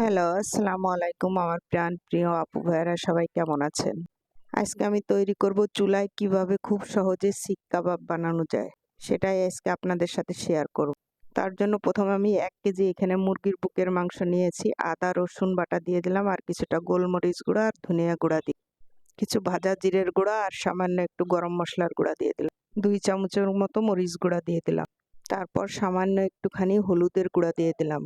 Hello, আসসালামু আলাইকুম আমার প্রিয় আপু ভাইয়েরা সবাই কেমন আছেন? আজকে আমি তৈরি করব চুলায় কিভাবে খুব সহজে শিক কাবাব বানানো যায়। সেটাই আজকে আপনাদের সাথে শেয়ার করব। তার জন্য প্রথমে আমি ১ কেজি এখানে মুরগির বুকের মাংস নিয়েছি। আদা রসুন বাটা দিয়ে দিলাম আর কিছুটা গোলমরিচ গুঁড়া আর ধনিয়া গুঁড়া দিয়ে কিছু ভাজা জিরের গুঁড়া আর সামান্য একটু গরম মসলার গুঁড়া দিয়ে দিলাম। ২ চামচের মতো মরিচ গুঁড়া দিয়ে দিলাম। তারপর সামান্য একটুখানি হলুদের গুঁড়া দিয়ে দিলাম।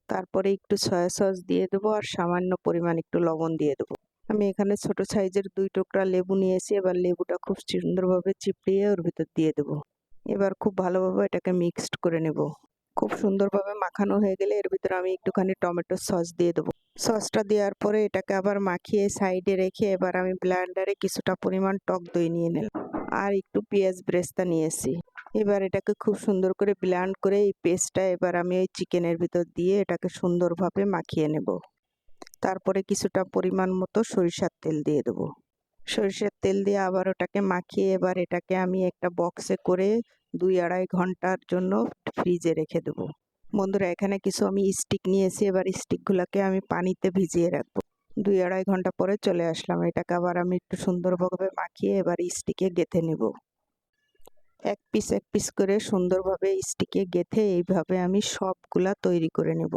তারপরে একটু সয়া সস দিয়ে দেবো আর সামান্য পরিমাণ একটু লবণ দিয়ে দেবো। আমি এখানে ছোট সাইজের ২ টুকরা লেবু নিয়েছি। এবার লেবুটা খুব সুন্দরভাবে চিপড়িয়ে ওর ভিতর দিয়ে দেবো। এবার খুব ভালোভাবে এটাকে মিক্সড করে নেব। খুব সুন্দরভাবে মাখানো হয়ে গেলে এর ভিতরে আমি একটুখানি টমেটো সস দিয়ে দেবো। সসটা দেওয়ার পরে এটাকে আবার মাখিয়ে সাইডে রেখে এবার আমি ব্লেন্ডারে কিছুটা পরিমাণ টক দই নিয়ে নিলাম আর একটু পেঁয়াজ ব্রেস্তা নিয়েছি। এবার এটাকে খুব সুন্দর করে ব্লেন্ড করে এই পেস্টটা এবার আমি ওই চিকেনের ভিতর দিয়ে এটাকে সুন্দরভাবে মাখিয়ে নেব। তারপরে কিছুটা পরিমাণ মতো সরিষার তেল দিয়ে দেবো। সরিষার তেল দিয়ে আবার ওটাকে মাখিয়ে এবার এটাকে আমি একটা বক্সে করে ২-২.৫ ঘন্টার জন্য ফ্রিজে রেখে দেবো। বন্ধুরা এখানে কিছু আমি স্টিক নিয়েছি। এবার স্টিকগুলোকে আমি পানিতে ভিজিয়ে রাখবো। ২-২.৫ ঘন্টা পরে চলে আসলাম। এটাকে আবার আমি একটু সুন্দরভাবে মাখিয়ে এবার স্টিকে গেঁথে নেব। এক পিস করে সুন্দরভাবে স্টিকে গেঁথে এইভাবে আমি সবগুলা তৈরি করে নেব।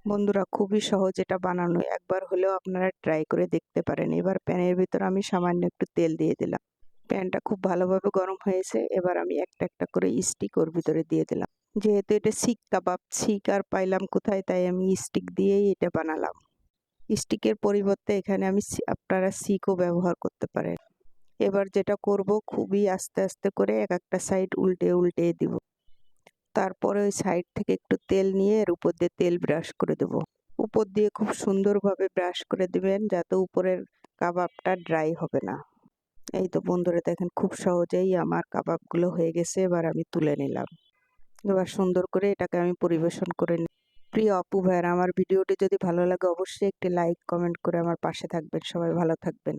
বন্ধুরা খুবই সহজ এটা বানানো, একবার হলেও আপনারা ট্রাই করে দেখতে পারেন। এবার প্যানের ভিতর আমি সামান্য একটু তেল দিয়ে দিলাম। প্যানটা খুব ভালোভাবে গরম হয়েছে। এবার আমি একটা একটা করে স্টিক ওর ভিতরে দিয়ে দিলাম। যেহেতু এটা শিক কাবাব, শিক আর পাইলাম কোথায়, তাই আমি স্টিক দিয়েই এটা বানালাম। স্টিকের পরিবর্তে এখানে আমি আপনারা শিকও ব্যবহার করতে পারেন। এবার যেটা করব খুবই আস্তে আস্তে করে এক একটা সাইড উল্টে দিব। তারপরে ওই সাইড থেকে একটু তেল নিয়ে এর উপর দিয়ে তেল ব্রাশ করে দেব। উপর দিয়ে খুব সুন্দরভাবে ব্রাশ করে দিবেন যাতে উপরের কাবাবটা ড্রাই হবে না। এই তো বন্ধুরা দেখেন খুব সহজেই আমার কাবাবগুলো হয়ে গেছে। এবার আমি তুলে নিলাম। এবার সুন্দর করে এটাকে আমি পরিবেশন করে নিই। প্রিয় আপু ভাইয়েরা আমার ভিডিওটি যদি ভালো লাগে অবশ্যই একটি লাইক কমেন্ট করে আমার পাশে থাকবেন। সবাই ভালো থাকবেন।